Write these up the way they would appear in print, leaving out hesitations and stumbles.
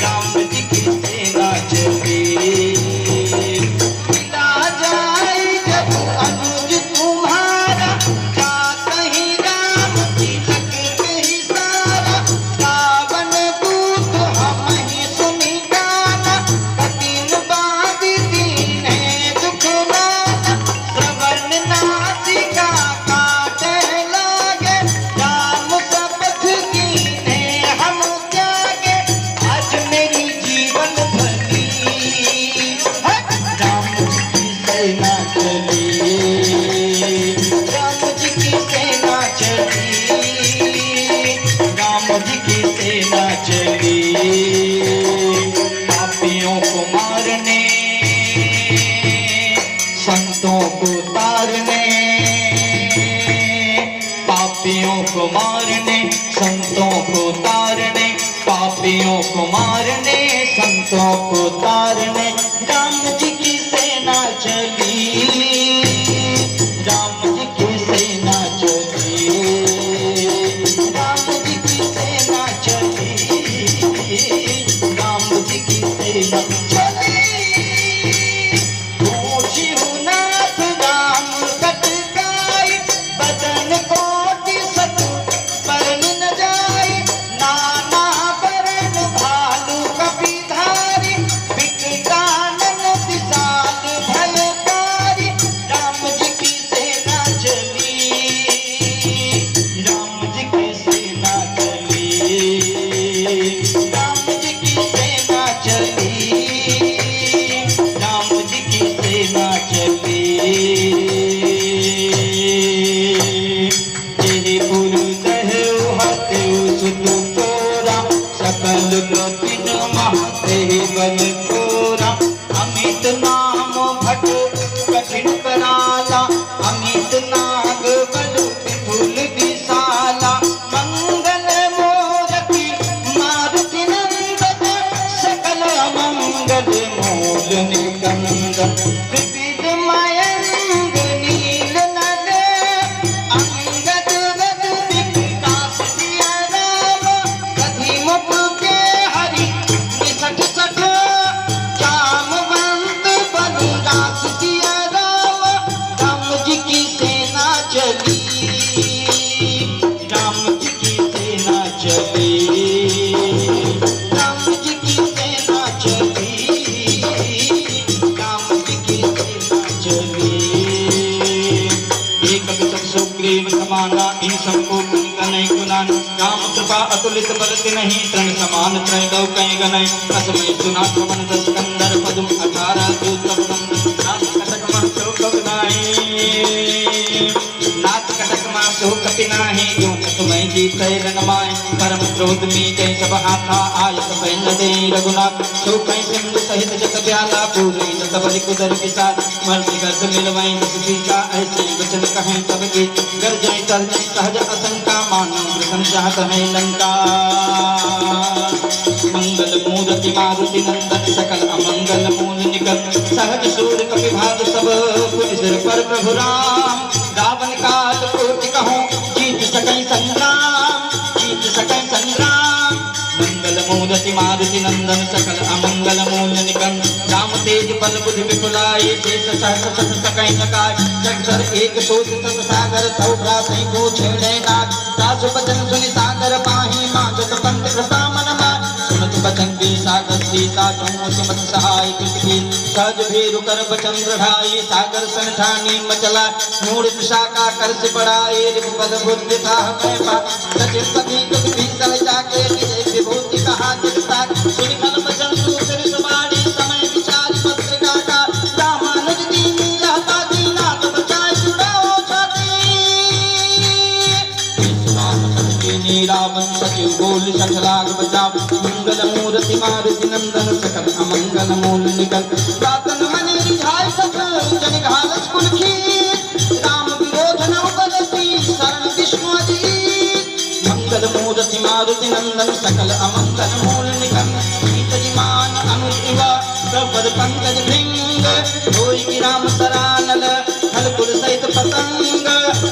राम जी की सेना चली। मिला जाए जब अनुज तुम्हारा, जा कहीं राम तिलक कहीं सारा, रावण दूत हम ही सुनी गाना, कठिन बात दीन है दुख नाना, श्रवण नासिका काटे लागे, राम शपथ कीने हम त्यागे, आज मेरी जीवन भली है, राम जी की सेना चली, राम जी की सेना चली, राम जी की सेना चली। पापियों को मारने, संतों को तारने, पापियों को मारने, संतों को तारने, पापियों को मारने, संतों को तारने, राम जी की सेना चली, राम जी की सेना चली, राम जी की सेना चली, राम जी की सेना चली। ऊँची हूँ नाथ राम कटकाई, बदन कोटि सतु बरन न जाई, नाना बरन भालू कपिधारी, विकटानन विशाल भयकारी, राम जी की सेना चली, राम जी की सेना चली, राम जी की सेना चली, राम जी की सेना चली। तेरे गुरु दहु हतेउ सुतु तोरा, सकल लोकिन महते बल तोरा, अमित नाम भट कठिन कराला, अमित नाग बल विपुल विशाला, मंगल मूर्ति मारुति नंदन, सकल मंगल मूल निकंदन, विविध मयंग नील नद, अंगद गद विकास सिया राम, कधिमुख के हरि निसठ सठ, जामवंत बलराज सिया राम, राम जी की सेना चली, राम जी की सेना चली, राम जी की सेना चली, राम जी की सेना चली। एक विशक सुग्रीव समाना, इन सबको गुण गनय गुणान, राम कृपा अतुलित बरति नहीं, तृण समान त्रैलोक्य गनय, असमय सुना पवन दस कंदर, पदुम 18 दूत नाथ कटक मासो कवनाई, नाथ कटक मासो कपिनाही, जो तुम्हें जीते रनमाय, परम क्रोध में जय सब हाथा, आयत बैन दे रघुनाथ, सो कहीं सिंधु सहित जत ब्याला, पूरी जत बलि कुदर विसार, मर्ति गर्द मिलवाई सीता, ऐसे वचन कहें तब की, गर्जय तर्जय सहज असंका, मानव प्रसन्न चाहत है लंका। मंगल मूर्ति मारुति नंदन, सकल अमंगल मूल निकल, सहज सूर कपिभाग सब, पुनि सिर पर प्रभु राम, रावण काल कोटि कहूँ जीत सकई संग्राम, जीत सकई संग्राम। मंगल मूर्ति मारुति नंदन, सकल अमंगल मूल निकल, राम तेज बल बुद्धि विपुलाई, शेष सहस सत सकई नकाय, जगदर एक सोच तत सागर, तव भ्रातहि को छेड़े नाग, सासु बचन सुनि सागर पाहि, मागत पंथ कृपा मन माय, सुनत बचन के सागर सीता, जो सुमत सहाय कृति, सहज भीरु कर बचन दृढ़ाई, सागर सन ठानी मचला, मूढ़ विशाखा कर से बढ़ाए, रिपुपद बुद्धि था मैं पा, सचिव सभी दुख भी सह जाके, विजय विभूति कहा जगता, सुनि खल बचन दूसरे सुबाड़ी, समय विचार पत्रिका का, रामानुज दीनी रहता दीना, तो बचाए छुड़ाओ छाती, रावण सचिव बोल सठलाग बचाव, मंगल मूर्ति मारुति नंदन, सकल अमंगल मूल निकल, प्रातन मनि रिझाय सब जन घालस कुल खीर, राम विरोध न बलसी शरण विष्णु अजीत, मंगल मूर्ति मारुति नंदन, सकल अमंगल मूल निकल, मान अनुशिवा प्रपद पंकज भृंग, होई की राम सरानल, फलपुर सहित पतंग,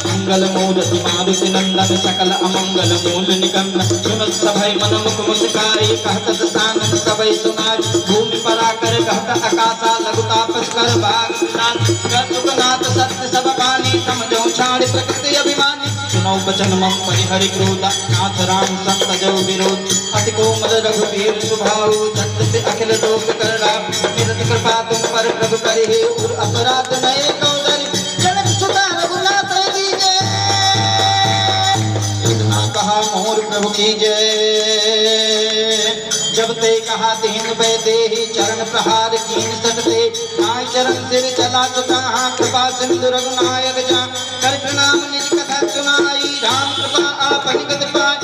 मंगल मूर्ति मारुति नंदन, सकल अमंगल मूल निकंदन, सुनत सभय मन मुख मुस्काई, कहत शांत करे सुनाय भूमि पराकर कहत आकाशा लघु तापस कर भाग सुखनाथ सत्य सब बानी समझो छाड़ प्रकृति अभिमानी सुनो बचन मम परिहरि क्रोध नाथ राम संत जो विरोध अति कोमल रघुवीर सुभाऊ जगत से अखिल लोक करना निरत कृपा तुम पर प्रभु करे और अपराध नए कौदरी जनक सुता रघुनाथ कीजे इतना कहा मोर प्रभु कीजे जब ते कहा तीन बैदे ही चरण प्रहार कीन सटते आय चरण सिर चला चुका कृपा सिंधु रघुनायक जा कर प्रणाम निज कथा सुनाई राम कृपा आपन गत पाय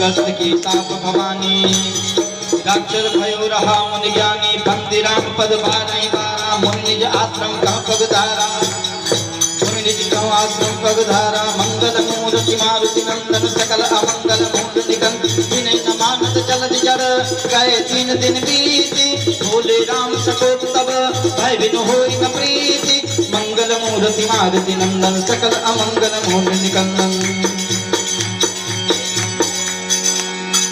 गस्त की ताप भवानी राक्षस भयो रहा मुनि ज्ञानी बंदी राम पद बारही बारा मुनि निज आश्रम कह पगधारा मुनि निज कह आश्रम पगधारा मंगल मूर्ति मारुति नंदन सकल अमंगल मूर्ति निगम विनय न मानत जलद जड़ गए 3 दिन बीती बोले राम सकोट तब भय बिनु होई न प्रीति मंगल मूर्ति मारुति नंदन सकल अमंगल मूर्ति निकंदन